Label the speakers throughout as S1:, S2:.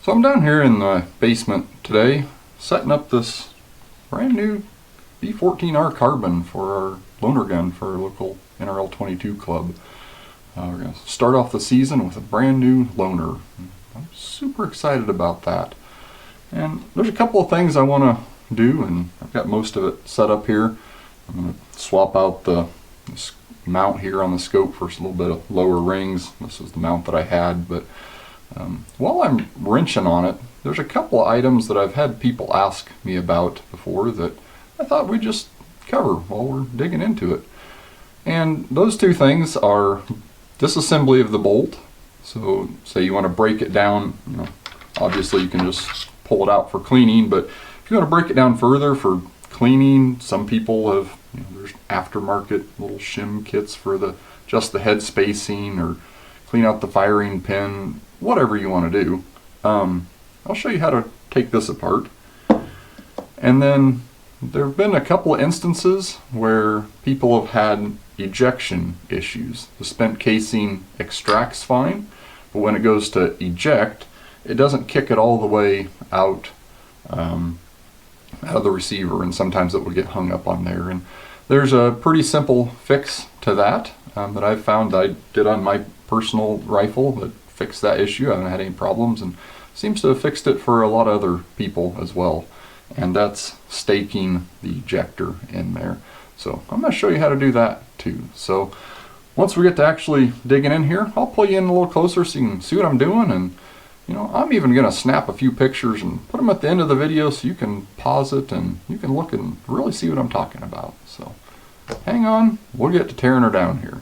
S1: So I'm down here in the basement today setting up this brand new B14R carbon for our loaner gun for our local NRL 22 club. We're going to start off the season with a brand new loaner. I'm super excited about that. And there's a couple of things I want to do, and I've got most of it set up here. I'm going to swap out this mount here on the scope for a little bit of lower rings. This is the mount that I had, but while I'm wrenching on it, there's a couple of items that I've had people ask me about before that I thought we'd just cover while we're digging into it. And those two things are disassembly of the bolt. So say you want to break it down, obviously you can just pull it out for cleaning, but if you want to break it down further for cleaning, some people have, there's aftermarket little shim kits for just the head spacing, or clean out the firing pin, whatever you want to do. I'll show you how to take this apart. And then there have been a couple of instances where people have had ejection issues. The spent casing extracts fine, but when it goes to eject, it doesn't kick it all the way out of the receiver, and sometimes it will get hung up on there. And there's a pretty simple fix to that that I've found I did on my personal rifle that fixed that issue. I haven't had any problems, and seems to have fixed it for a lot of other people as well. And that's staking the ejector in there. So I'm going to show you how to do that too. So once we get to actually digging in here, I'll pull you in a little closer so you can see what I'm doing. And I'm even going to snap a few pictures and put them at the end of the video so you can pause it and you can look and really see what I'm talking about. So hang on, we'll get to tearing her down here.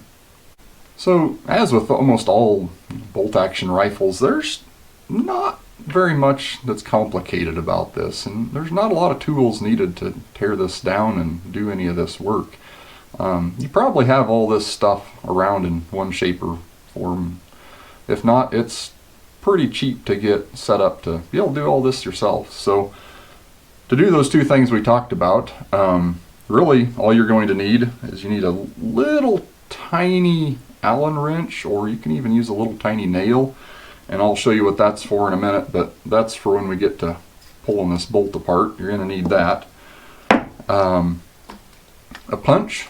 S1: So as with almost all bolt action rifles, there's not very much that's complicated about this, and there's not a lot of tools needed to tear this down and do any of this work. You probably have all this stuff around in one shape or form. If not, it's pretty cheap to get set up to be able to do all this yourself. So to do those two things we talked about, really all you're going to need is you need a little tiny Allen wrench, or you can even use a little tiny nail, and I'll show you what that's for in a minute, but that's for when we get to pulling this bolt apart. You're going to need that. A punch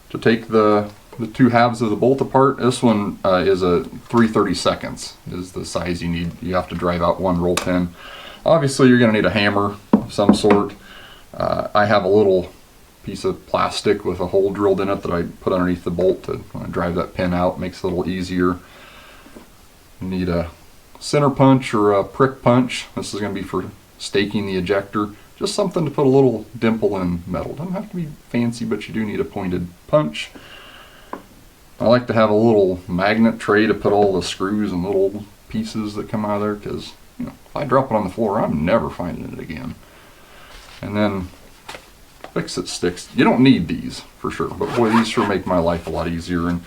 S1: to take the two halves of the bolt apart. This one is a 3/32 is the size you need. You have to drive out one roll pin. Obviously you're going to need a hammer of some sort. I have a little piece of plastic with a hole drilled in it that I put underneath the bolt to drive that pin out. Makes it a little easier. You need a center punch or a prick punch. This is going to be for staking the ejector. Just something to put a little dimple in metal. Doesn't have to be fancy, but you do need a pointed punch. I like to have a little magnet tray to put all the screws and little pieces that come out of there, because if I drop it on the floor, I'm never finding it again. And then fix-it sticks. You don't need these for sure, but boy, these sure make my life a lot easier. And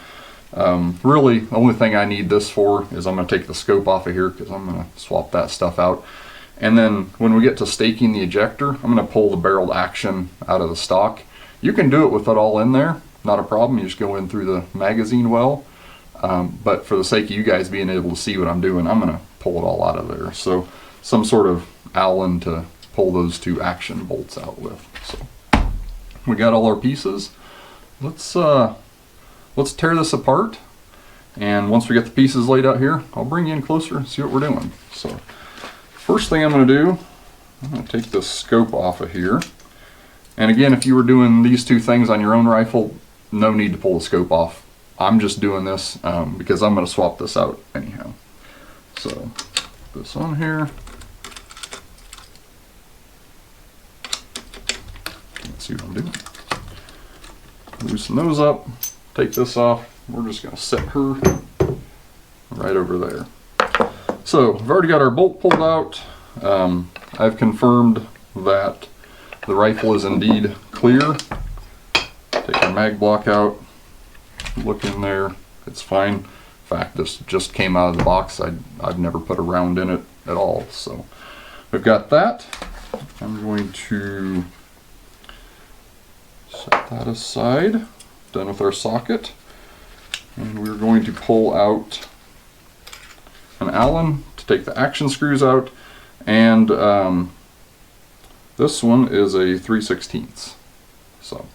S1: really, the only thing I need this for is I'm going to take the scope off of here, because I'm going to swap that stuff out. And then when we get to staking the ejector, I'm going to pull the barreled action out of the stock. You can do it with it all in there, not a problem. You just go in through the magazine well. But for the sake of you guys being able to see what I'm doing, I'm going to pull it all out of there. So some sort of Allen to pull those two action bolts out with. So we got all our pieces. Let's tear this apart, and once we get the pieces laid out here, I'll bring you in closer and see what we're doing. So first thing I'm going to do, I'm going to take the scope off of here. And again, if you were doing these two things on your own rifle, no need to pull the scope off. I'm just doing this because I'm going to swap this out anyhow. So put this on here. Let's see what I'm doing. Loosen those up. Take this off. We're just going to set her right over there. So we've already got our bolt pulled out. I've confirmed that the rifle is indeed clear. Take our mag block out. Look in there. It's fine. In fact, this just came out of the box. I've never put a round in it at all. So we've got that. I'm going to set that aside. Done with our socket, and we're going to pull out an Allen to take the action screws out, and this one is a 3/16. So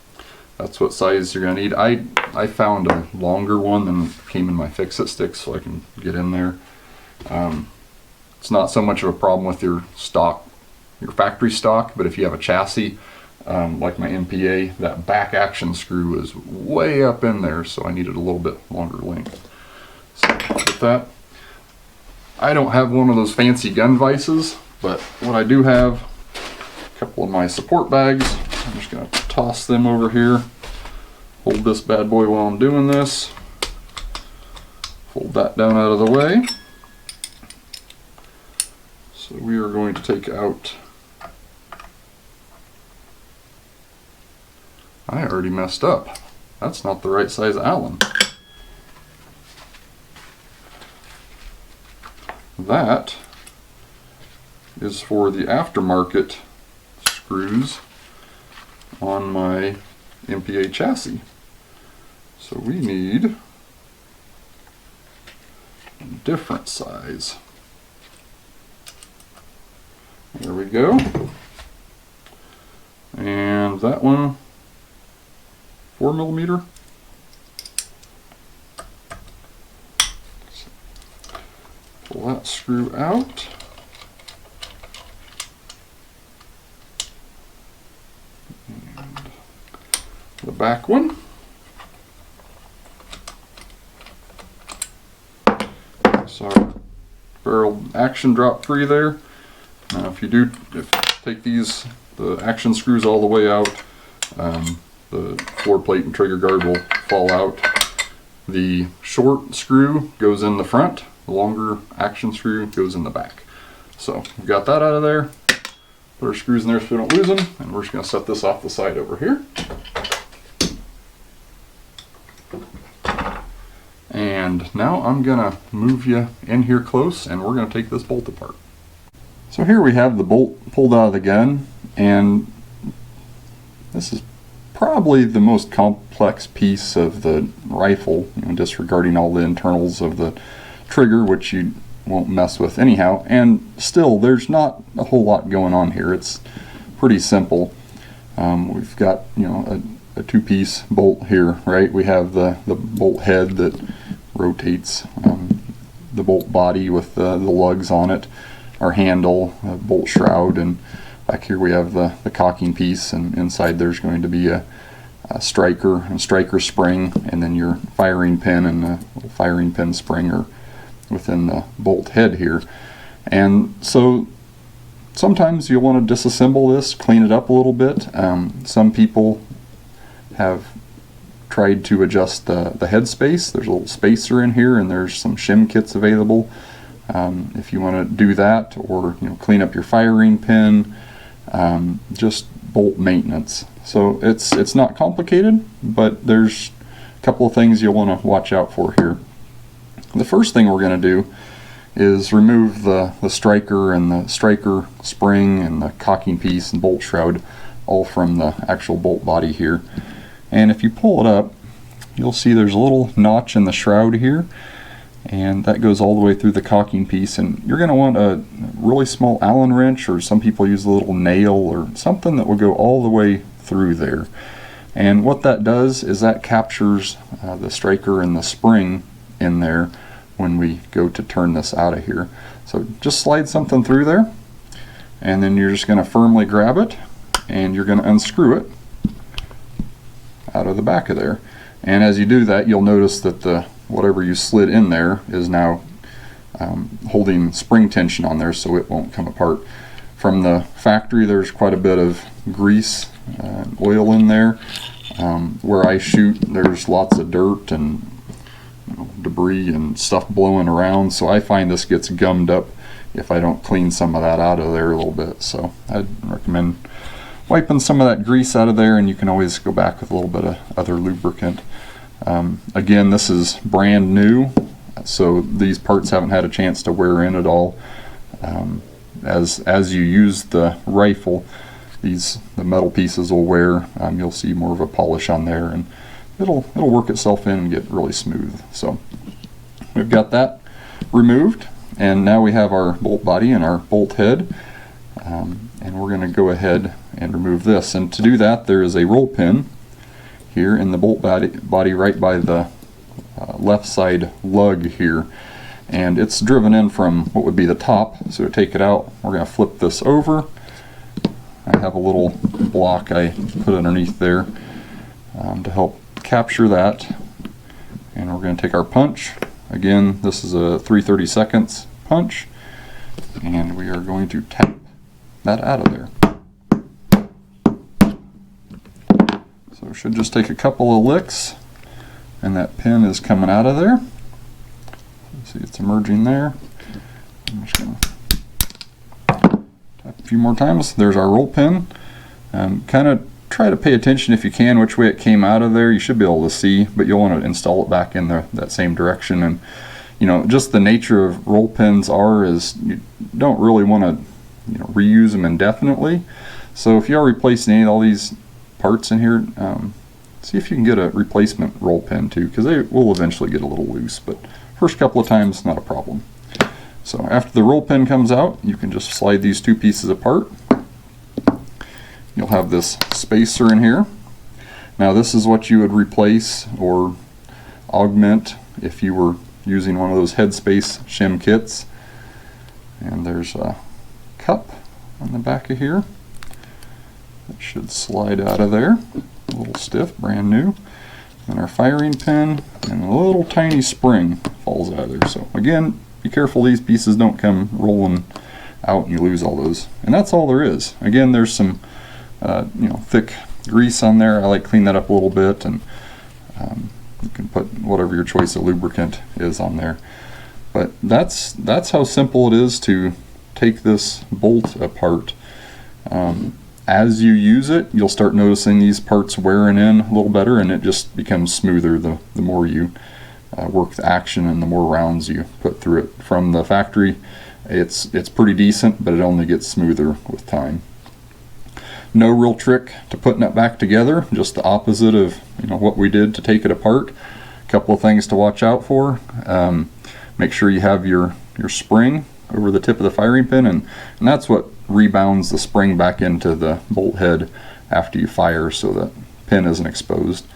S1: that's what size you're gonna need. I found a longer one than came in my fix-it stick, so I can get in there. It's not so much of a problem with your stock, your factory stock, but if you have a chassis like my MPA, that back action screw is way up in there, so I needed a little bit longer length. So with that, I don't have one of those fancy gun vices, but what I do have, a couple of my support bags. I'm just going to toss them over here. Hold this bad boy while I'm doing this. Fold that down out of the way. So we are going to take out, I already messed up. That's not the right size Allen. That is for the aftermarket screws on my MPA chassis. So we need a different size. There we go. And that one, 4mm. Pull that screw out. And the back one. So barrel action drop free there. Now if you take these, the action screws all the way out, the floor plate and trigger guard will fall out. The short screw goes in the front, the longer action screw goes in the back. So we've got that out of there. Put our screws in there so we don't lose them, and we're just going to set this off the side over here. And now I'm going to move you in here close, and we're going to take this bolt apart. So here we have the bolt pulled out of the gun, and this is probably the most complex piece of the rifle, disregarding all the internals of the trigger, which you won't mess with anyhow. And still, there's not a whole lot going on here. It's pretty simple. We've got a two-piece bolt here, right? We have the bolt head that rotates, the bolt body with the lugs on it, our handle, bolt shroud, and back here we have the cocking piece, and inside there's going to be a striker spring, and then your firing pin and the firing pin spring are within the bolt head here. And so sometimes you'll want to disassemble this, clean it up a little bit. Some people have tried to adjust the head space. There's a little spacer in here, and there's some shim kits available if you want to do that, or clean up your firing pin, just bolt maintenance. So it's not complicated, but there's a couple of things you'll want to watch out for here. The first thing we're going to do is remove the striker and the striker spring and the cocking piece and bolt shroud all from the actual bolt body here. And if you pull it up, you'll see there's a little notch in the shroud here, and that goes all the way through the cocking piece. And you're going to want a really small Allen wrench, or some people use a little nail or something that will go all the way through there. And what that does is that captures the striker and the spring in there when we go to turn this out of here. So just slide something through there, and then you're just going to firmly grab it, and you're going to unscrew it out of the back of there. And as you do that, you'll notice that the whatever you slid in there is now holding spring tension on there, so it won't come apart. From the factory, there's quite a bit of grease and oil in there. Where I shoot, there's lots of dirt and debris and stuff blowing around, so I find this gets gummed up if I don't clean some of that out of there a little bit. So I'd recommend wiping some of that grease out of there, and you can always go back with a little bit of other lubricant. Again, this is brand new, so these parts haven't had a chance to wear in at all. As you use the rifle, the metal pieces will wear. You'll see more of a polish on there, and it'll work itself in and get really smooth. So we've got that removed. and now we have our bolt body and our bolt head, and we're going to go ahead and remove this. And to do that, there is a roll pin here in the bolt body right by the left side lug here, and it's driven in from what would be the top. So to take it out, we're going to flip this over. I have a little block I put underneath there to help capture that, and we're going to take our punch. Again, this is a 3/32 punch, and we are going to tap that out of there. So it should just take a couple of licks, and that pin is coming out of there. See, it's emerging there. I'm just going to tap a few more times. There's our roll pin. Kind of try to pay attention if you can which way it came out of there. You should be able to see, but you'll want to install it back in that same direction. And you know, just the nature of roll pins is you don't really want to reuse them indefinitely. So if you are replacing all these parts in here, see if you can get a replacement roll pin too, because they will eventually get a little loose, but first couple of times not a problem. So after the roll pin comes out, you can just slide these two pieces apart. You'll have this spacer in here. Now this is what you would replace or augment if you were using one of those headspace shim kits. And there's a cup on the back of here that should slide out of there. A little stiff, brand new. And our firing pin and a little tiny spring falls out of there. So again, be careful these pieces don't come rolling out and you lose all those. And that's all there is. Again, there's some thick grease on there. I like to clean that up a little bit, and you can put whatever your choice of lubricant is on there. But that's how simple it is to take this bolt apart. As you use it, you'll start noticing these parts wearing in a little better, and it just becomes smoother the more you work the action and the more rounds you put through it. From the factory, it's pretty decent, but it only gets smoother with time. No real trick to putting it back together, just the opposite of what we did to take it apart. A couple of things to watch out for. Make sure you have your spring over the tip of the firing pin, and that's what rebounds the spring back into the bolt head after you fire, so that pin isn't exposed.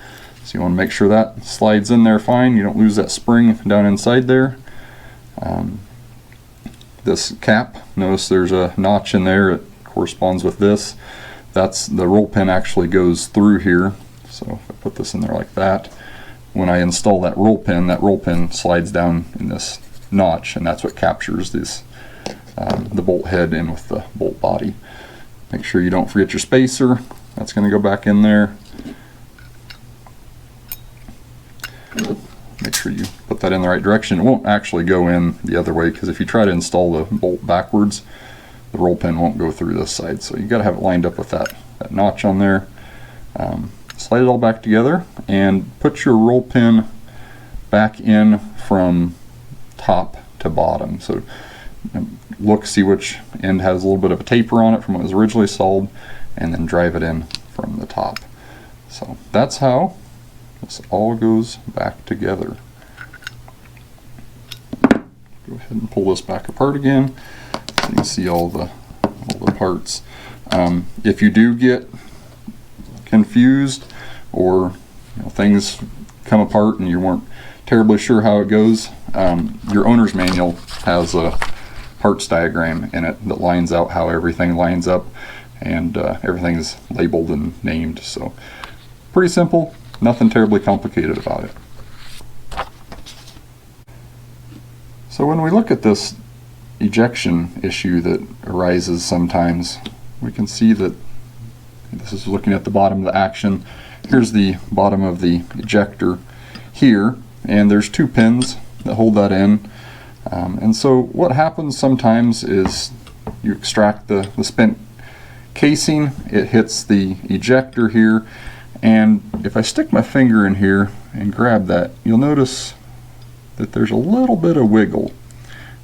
S1: So you want to make sure that slides in there fine. You don't lose that spring down inside there. This cap, notice there's a notch in there. It corresponds with this. That's the roll pin actually goes through here. So if I put this in there like that, when I install that roll pin slides down in this notch, and that's what captures this the bolt head in with the bolt body. Make sure you don't forget your spacer. That's going to go back in there. Make sure you put that in the right direction. It won't actually go in the other way, because if you try to install the bolt backwards, the roll pin won't go through this side. So you got to have it lined up with that notch on there. Slide it all back together and put your roll pin back in from top to bottom. So look, see which end has a little bit of a taper on it from what was originally sold, and then drive it in from the top. So that's how this all goes back together. Go ahead and pull this back apart again. You can see all the parts. If you do get confused, or things come apart and you weren't terribly sure how it goes, your owner's manual has a parts diagram in it that lines out how everything lines up, and everything is labeled and named. So pretty simple, nothing terribly complicated about it. So when we look at this ejection issue that arises sometimes, we can see that this is looking at the bottom of the action. Here's the bottom of the ejector here, and there's two pins that hold that in. And so what happens sometimes is you extract the spent casing, it hits the ejector here, and if I stick my finger in here and grab that, you'll notice that there's a little bit of wiggle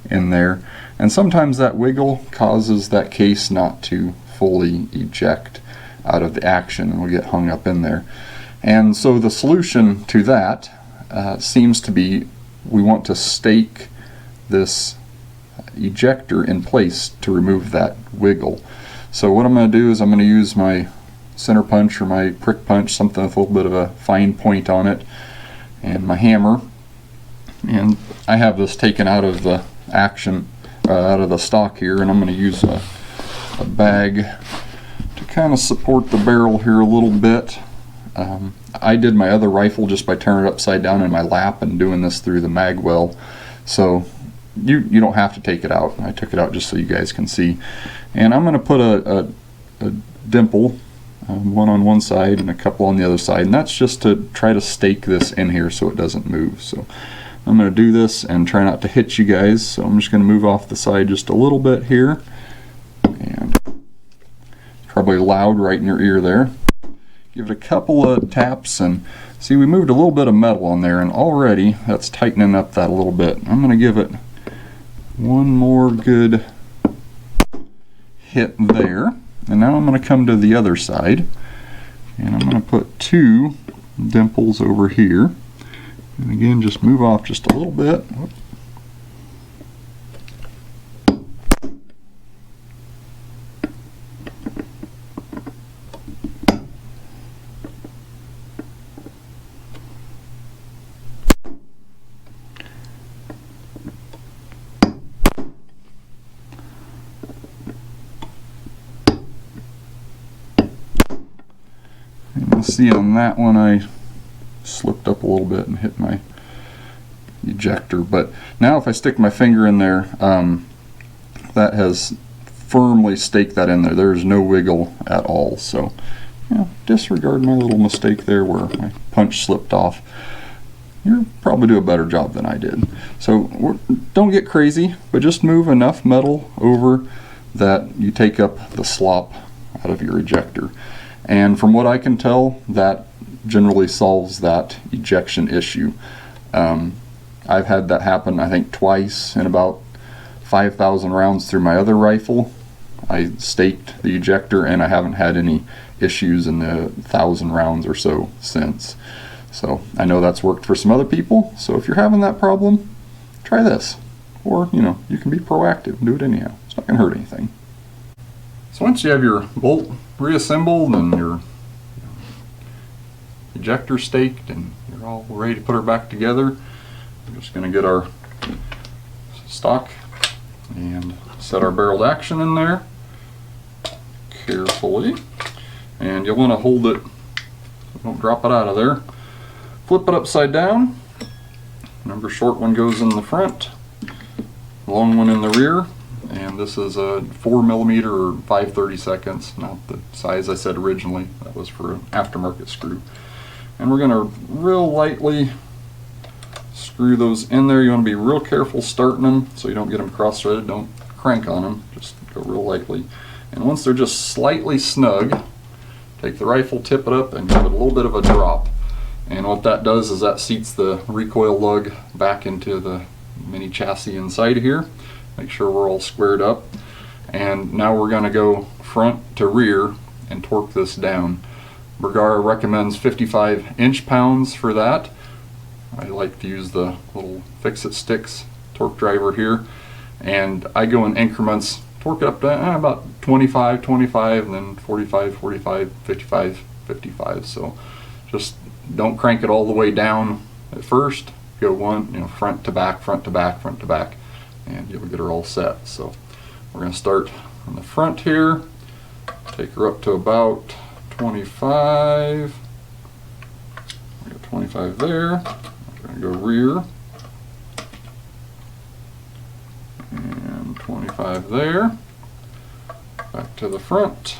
S1: in there, and sometimes that wiggle causes that case not to fully eject out of the action, and will get hung up in there. And so the solution to that seems to be, we want to stake this ejector in place to remove that wiggle. So what I'm going to do is I'm going to use my center punch or my prick punch, something with a little bit of a fine point on it, and my hammer. And I have this taken out of the out of the stock here, and I'm going to use a bag to kind of support the barrel here a little bit. I did my other rifle just by turning it upside down in my lap and doing this through the mag well, so you don't have to take it out. I took it out just so you guys can see. And I'm going to put a dimple, one on one side and a couple on the other side, and that's just to try to stake this in here so it doesn't move. So I'm going to do this and try not to hit you guys, so I'm just going to move off the side just a little bit here, and probably loud right in your ear there. Give it a couple of taps, and see, we moved a little bit of metal on there, and already that's tightening up that a little bit. I'm going to give it one more good hit there, and now I'm going to come to the other side, and I'm going to put 2 dimples over here, and again just move off just a little bit. See, on that one I slipped up a little bit and hit my ejector, but now if I stick my finger in there, that has firmly staked that in there. There's no wiggle at all. So disregard my little mistake there where my punch slipped off. You'll probably do a better job than I did. So don't get crazy, but just move enough metal over that you take up the slop out of your ejector. And from what I can tell, that generally solves that ejection issue. I've had that happen, I think, twice in about 5,000 rounds through my other rifle. I staked the ejector, and I haven't had any issues in the 1,000 rounds or so since. So I know that's worked for some other people. So if you're having that problem, try this. Or, you can be proactive and do it anyhow. It's not going to hurt anything. So once you have your bolt reassembled and your ejector staked and you're all ready to put her back together, we're just going to get our stock and set our barreled action in there carefully, and you'll want to hold it, don't drop it out of there. Flip it upside down. Remember, short one goes in the front, long one in the rear. And this is a 4mm or 5/32, not the size I said originally. That was for an aftermarket screw. And we're going to real lightly screw those in there. You want to be real careful starting them so you don't get them cross-threaded. Don't crank on them, just go real lightly. And once they're just slightly snug, take the rifle, tip it up, and give it a little bit of a drop. And what that does is that seats the recoil lug back into the mini chassis inside here. Make sure we're all squared up, and now we're going to go front to rear and torque this down. Bergara recommends 55 inch-pounds for that. I like to use the little fix-it sticks torque driver here, and I go in increments, torque it up to about 25, 25, and then 45, 45, 55, 55. So just don't crank it all the way down at first. Go one, front to back, front to back, front to back, and you'll get her all set. So we're going to start on the front here, take her up to about 25. We got 25 there. We're going to go rear, and 25 there. Back to the front.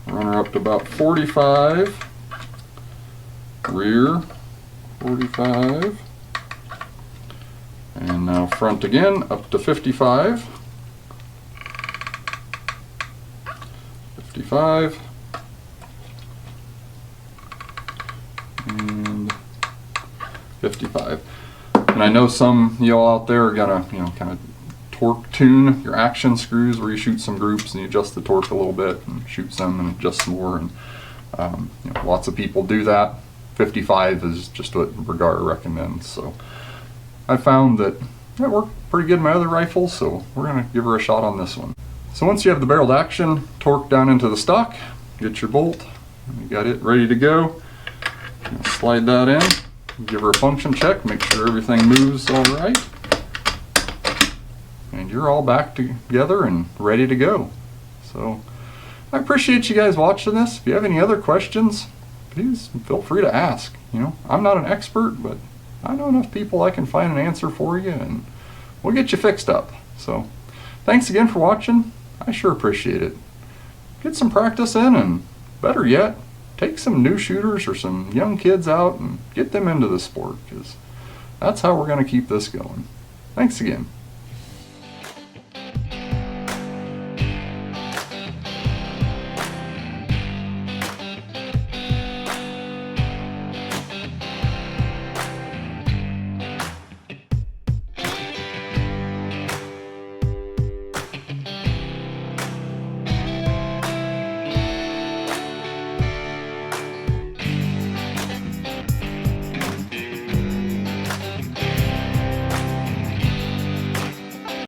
S1: Run her up to about 45. Rear, 45. And now front again, up to 55. 55. And 55. And I know some of y'all out there are gonna, kind of torque tune your action screws, where you shoot some groups and you adjust the torque a little bit and shoot some and adjust some more. And lots of people do that. 55 is just what Bergara recommends. So I found that that worked pretty good in my other rifle, so we're going to give her a shot on this one. So once you have the barreled action torqued down into the stock, get your bolt, you got it ready to go. Slide that in, give her a function check, make sure everything moves all right. And you're all back together and ready to go. So I appreciate you guys watching this. If you have any other questions, please feel free to ask. You know, I'm not an expert, but I know enough people I can find an answer for you, and we'll get you fixed up. So thanks again for watching. I sure appreciate it. Get some practice in, and better yet, take some new shooters or some young kids out and get them into the sport, because that's how we're going to keep this going. Thanks again.